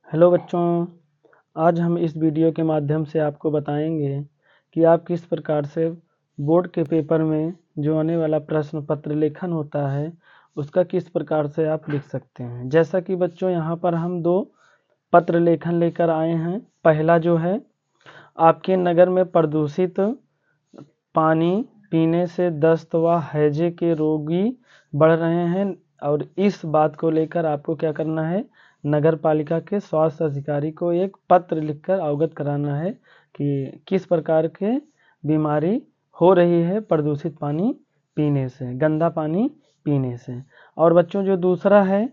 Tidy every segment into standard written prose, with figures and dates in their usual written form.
Hello बच्चों, आज हम इस वीडियो के माध्यम से आपको बताएंगे कि आप किस प्रकार से बोर्ड के पेपर में जो आने वाला प्रश्न पत्र लेखन होता है उसका किस प्रकार से आप लिख सकते हैं। जैसा कि बच्चों यहाँ पर हम दो पत्र लेखन लेकर आए हैं। पहला जो है, आपके नगर में प्रदूषित पानी पीने से दस्त व हैजे के रोगी बढ़ रहे हैं और इस बात को लेकर आपको क्या करना है, नगर पालिका के स्वास्थ्य अधिकारी को एक पत्र लिखकर अवगत कराना है कि किस प्रकार के बीमारी हो रही है प्रदूषित पानी पीने से, गंदा पानी पीने से। और बच्चों जो दूसरा है,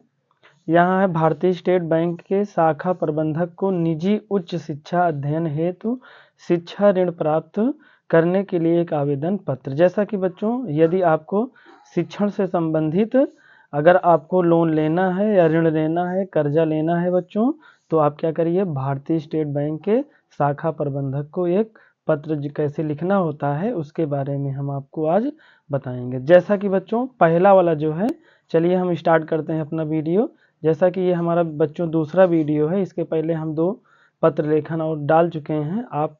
यहाँ है भारतीय स्टेट बैंक के शाखा प्रबंधक को निजी उच्च शिक्षा अध्ययन हेतु शिक्षा ऋण प्राप्त करने के लिए एक आवेदन पत्र। जैसा कि बच्चों, यदि आपको शिक्षण से संबंधित अगर आपको लोन लेना है या ऋण लेना है, कर्जा लेना है बच्चों, तो आप क्या करिए, भारतीय स्टेट बैंक के शाखा प्रबंधक को एक पत्र कैसे लिखना होता है उसके बारे में हम आपको आज बताएंगे। जैसा कि बच्चों पहला वाला जो है, चलिए हम स्टार्ट करते हैं अपना वीडियो। जैसा कि ये हमारा बच्चों दूसरा वीडियो है, इसके पहले हम दो पत्र लेखन और डाल चुके हैं। आप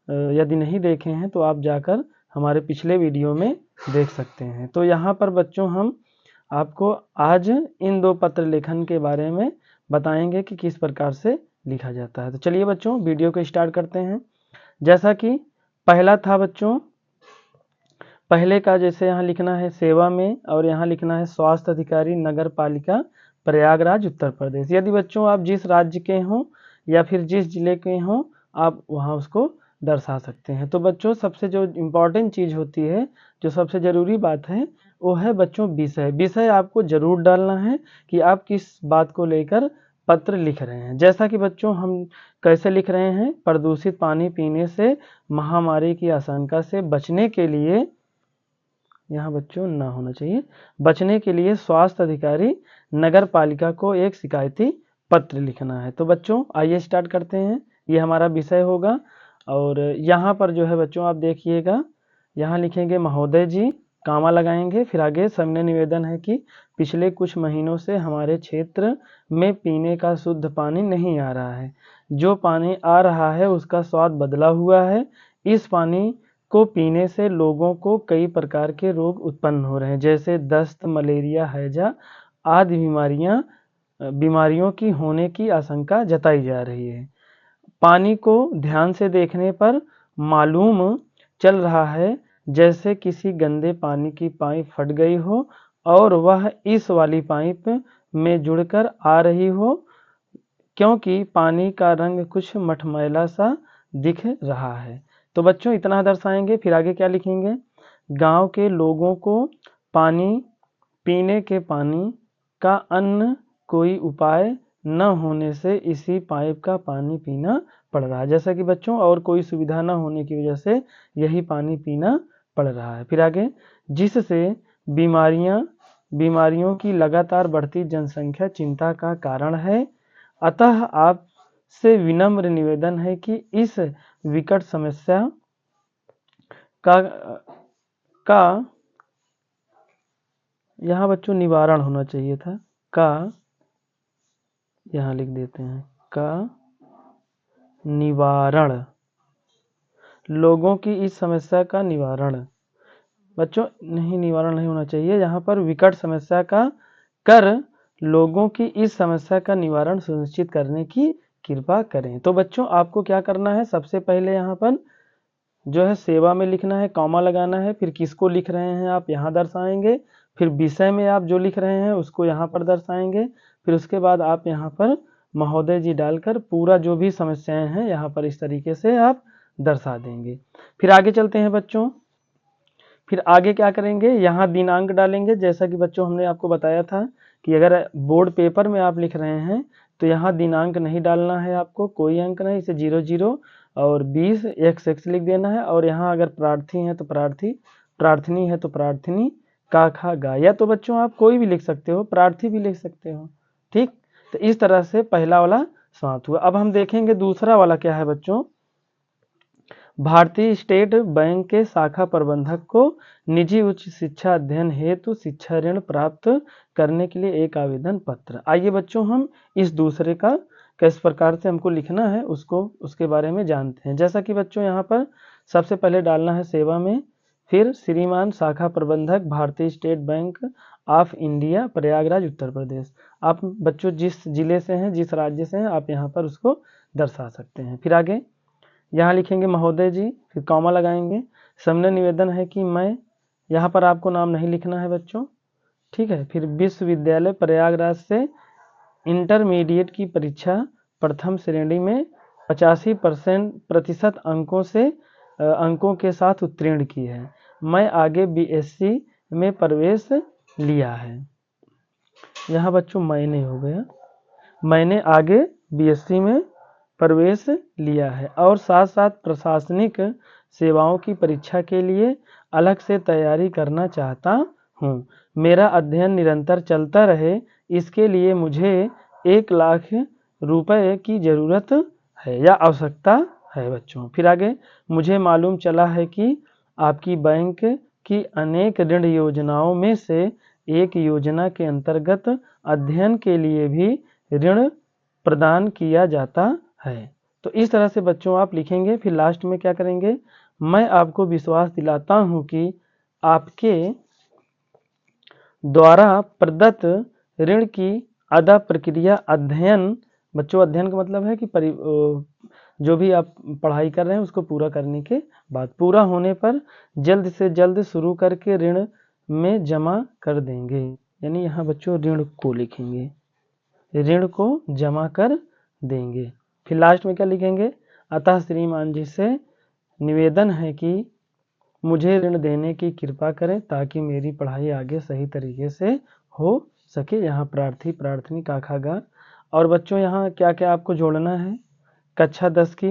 यदि नहीं देखे हैं तो आप जाकर हमारे पिछले वीडियो में देख सकते हैं। तो यहाँ पर बच्चों हम आपको आज इन दो पत्र लेखन के बारे में बताएंगे कि किस प्रकार से लिखा जाता है। तो चलिए बच्चों वीडियो को स्टार्ट करते हैं। जैसा कि पहला था बच्चों, पहले का जैसे यहाँ लिखना है सेवा में और यहाँ लिखना है स्वास्थ्य अधिकारी नगर पालिका प्रयागराज उत्तर प्रदेश। यदि बच्चों आप जिस राज्य के हों या फिर जिस जिले के हों, आप वहाँ उसको दर्शा सकते हैं। तो बच्चों सबसे जो इम्पोर्टेंट चीज़ होती है, जो सबसे ज़रूरी बात है, वो है बच्चों विषय। विषय आपको ज़रूर डालना है कि आप किस बात को लेकर पत्र लिख रहे हैं। जैसा कि बच्चों हम कैसे लिख रहे हैं, प्रदूषित पानी पीने से महामारी की आशंका से बचने के लिए, यहाँ बच्चों ना होना चाहिए, बचने के लिए स्वास्थ्य अधिकारी नगर पालिका को एक शिकायती पत्र लिखना है। तो बच्चों आइए स्टार्ट करते हैं, ये हमारा विषय होगा। और यहाँ पर जो है बच्चों आप देखिएगा, यहाँ लिखेंगे महोदय जी, कामा लगाएंगे, फिर आगे सविनय निवेदन है कि पिछले कुछ महीनों से हमारे क्षेत्र में पीने का शुद्ध पानी नहीं आ रहा है। जो पानी आ रहा है उसका स्वाद बदला हुआ है। इस पानी को पीने से लोगों को कई प्रकार के रोग उत्पन्न हो रहे हैं, जैसे दस्त, मलेरिया, हैजा आदि बीमारियों की होने की आशंका जताई जा रही है। पानी को ध्यान से देखने पर मालूम चल रहा है जैसे किसी गंदे पानी की पाइप फट गई हो और वह इस वाली पाइप में जुड़कर आ रही हो, क्योंकि पानी का रंग कुछ मटमैला सा दिख रहा है। तो बच्चों इतना दर्शाएंगे, फिर आगे क्या लिखेंगे, गांव के लोगों को पानी पीने के पानी का अन्य कोई उपाय न होने से इसी पाइप का पानी पीना पड़ रहा है। जैसा कि बच्चों और कोई सुविधा न होने की वजह से यही पानी पीना पड़ रहा है। फिर आगे, जिससे बीमारियों की लगातार बढ़ती जनसंख्या चिंता का कारण है। अतः आपसे विनम्र निवेदन है कि इस विकट समस्या का यहाँ बच्चों निवारण होना चाहिए था, का यहाँ लिख देते हैं, का निवारण, लोगों की इस समस्या का निवारण। बच्चों नहीं, निवारण नहीं होना चाहिए, यहाँ पर विकट समस्या का कर लोगों की इस समस्या का निवारण सुनिश्चित करने की कृपा करें। तो बच्चों आपको क्या करना है, सबसे पहले यहाँ पर जो है सेवा में लिखना है, कॉमा लगाना है, फिर किसको लिख रहे हैं आप यहाँ दर्शाएंगे, फिर विषय में आप जो लिख रहे हैं उसको यहाँ पर दर्शाएंगे, फिर उसके बाद आप यहाँ पर महोदय जी डालकर पूरा जो भी समस्याएं हैं यहाँ पर इस तरीके से आप दर्शा देंगे। फिर आगे चलते हैं बच्चों, फिर आगे क्या करेंगे, यहाँ दिनांक डालेंगे। जैसा कि बच्चों हमने आपको बताया था कि अगर बोर्ड पेपर में आप लिख रहे हैं तो यहाँ दिनांक नहीं डालना है, आपको कोई अंक नहीं, इसे 00 और 20 XX लिख देना है। और यहाँ अगर प्रार्थी है तो प्रार्थी, प्रार्थनी है तो प्रार्थनी, का खा गा, या तो बच्चों आप कोई भी लिख सकते हो, प्रार्थी भी लिख सकते हो। ठीक, तो इस तरह से पहला वाला समाप्त हुआ। अब हम देखेंगे दूसरा वाला क्या है बच्चों, भारतीय स्टेट बैंक के शाखा प्रबंधक को निजी उच्च शिक्षा अध्ययन हेतु शिक्षा ऋण प्राप्त करने के लिए एक आवेदन पत्र। आइए बच्चों हम इस दूसरे का किस प्रकार से हमको लिखना है उसके बारे में जानते हैं। जैसा कि बच्चों यहाँ पर सबसे पहले डालना है सेवा में, फिर श्रीमान शाखा प्रबंधक भारतीय State Bank of India Prayagraj Uttar Pradesh. आप बच्चों जिस जिले से हैं, जिस राज्य से हैं, आप यहाँ पर उसको दर्शा सकते हैं। फिर आगे यहाँ लिखेंगे महोदय जी, फिर कॉमा लगाएंगे। सामने निवेदन है कि मैं, यहाँ पर आपको नाम नहीं लिखना है बच्चों, ठीक है। फिर विश्वविद्यालय प्रयागराज से इंटरमीडिएट की परीक्षा प्रथम श्रेणी में 85% अंकों के साथ उत्तीर्ण की है। मैं आगे बीएससी में प्रवेश लिया है। यहाँ बच्चों मैंने हो गया, मैंने आगे बीएससी में प्रवेश लिया है और साथ साथ प्रशासनिक सेवाओं की परीक्षा के लिए अलग से तैयारी करना चाहता हूँ। मेरा अध्ययन निरंतर चलता रहे, इसके लिए मुझे 1 लाख रुपए की ज़रूरत है या आवश्यकता है बच्चों। फिर आगे मुझे मालूम चला है कि आपकी बैंक की अनेक ऋण योजनाओं में से एक योजना के अंतर्गत अध्ययन के लिए भी ऋण प्रदान किया जाता है। तो इस तरह से बच्चों आप लिखेंगे। फिर लास्ट में क्या करेंगे, मैं आपको विश्वास दिलाता हूं कि आपके द्वारा प्रदत्त ऋण की अदा प्रक्रिया अध्ययन, बच्चों अध्ययन का मतलब है कि जो भी आप पढ़ाई कर रहे हैं उसको पूरा करने के बाद पूरा होने पर जल्द से जल्द शुरू करके ऋण में जमा कर देंगे। यानी यहाँ बच्चों ऋण को लिखेंगे, ऋण को जमा कर देंगे। फिर लास्ट में क्या लिखेंगे, अतः श्रीमान जी से निवेदन है कि मुझे ऋण देने की कृपा करें ताकि मेरी पढ़ाई आगे सही तरीके से हो सके। यहाँ प्रार्थी प्रार्थनी काखागा। और बच्चों यहाँ क्या क्या आपको जोड़ना है, कक्षा 10 की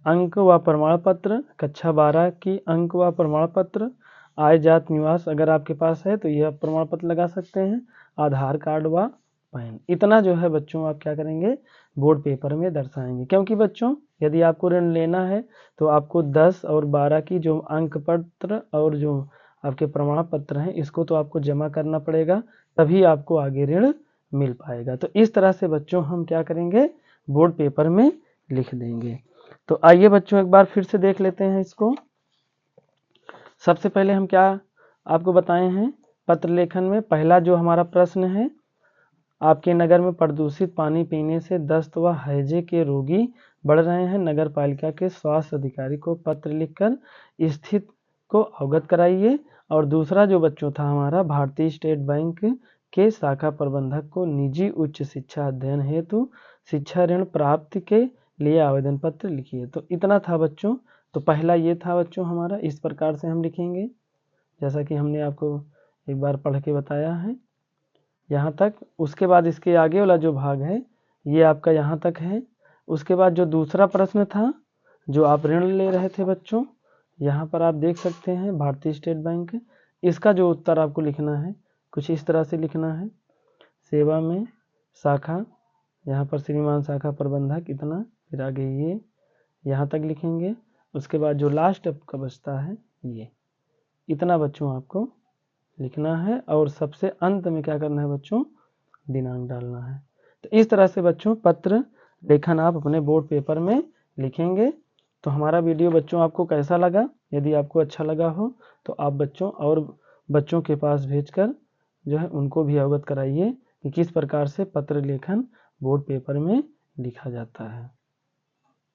अंक व प्रमाण पत्र, कक्षा 12 की अंक व प्रमाण पत्र, आय जात निवास अगर आपके पास है तो यह प्रमाण पत्र लगा सकते हैं, आधार कार्ड व पैन। इतना जो है बच्चों आप क्या करेंगे, बोर्ड पेपर में दर्शाएंगे। क्योंकि बच्चों यदि आपको ऋण लेना है तो आपको 10 और 12 की जो अंक पत्र और जो आपके प्रमाण पत्र हैं इसको तो आपको जमा करना पड़ेगा, तभी आपको आगे ऋण मिल पाएगा। तो इस तरह से बच्चों हम क्या करेंगे, बोर्ड पेपर में लिख देंगे। तो आइए बच्चों एक बार फिर से देख लेते हैं इसको। सबसे पहले हम क्या आपको बताए हैं, पत्र लेखन में पहला जो हमारा प्रश्न है, आपके नगर में प्रदूषित पानी पीने से दस्त व हैजे के रोगी बढ़ रहे हैं। नगर पालिका के स्वास्थ्य अधिकारी को पत्र लिखकर स्थिति को अवगत कराइए। और दूसरा जो बच्चों था हमारा, भारतीय स्टेट बैंक के शाखा प्रबंधक को निजी उच्च शिक्षा अध्ययन हेतु शिक्षा ऋण प्राप्ति के लिए आवेदन पत्र लिखिए। तो इतना था बच्चों। तो पहला ये था बच्चों हमारा, इस प्रकार से हम लिखेंगे जैसा कि हमने आपको एक बार पढ़ के बताया है यहाँ तक। उसके बाद इसके आगे वाला जो भाग है ये आपका यहाँ तक है। उसके बाद जो दूसरा प्रश्न था जो आप ऋण ले रहे थे बच्चों, यहाँ पर आप देख सकते हैं भारतीय स्टेट बैंक, इसका जो उत्तर आपको लिखना है कुछ इस तरह से लिखना है, सेवा में शाखा, यहाँ पर श्रीमान शाखा प्रबंधक इतना, फिर आगे ये यहाँ तक लिखेंगे। उसके बाद जो लास्ट आपका बचता है ये इतना बच्चों आपको लिखना है और सबसे अंत में क्या करना है बच्चों, दिनांक डालना है। तो इस तरह से बच्चों पत्र लेखन आप अपने बोर्ड पेपर में लिखेंगे। तो हमारा वीडियो बच्चों आपको कैसा लगा, यदि आपको अच्छा लगा हो तो आप बच्चों और बच्चों के पास भेजकर जो है उनको भी अवगत कराइए कि किस प्रकार से पत्र लेखन बोर्ड पेपर में लिखा जाता है।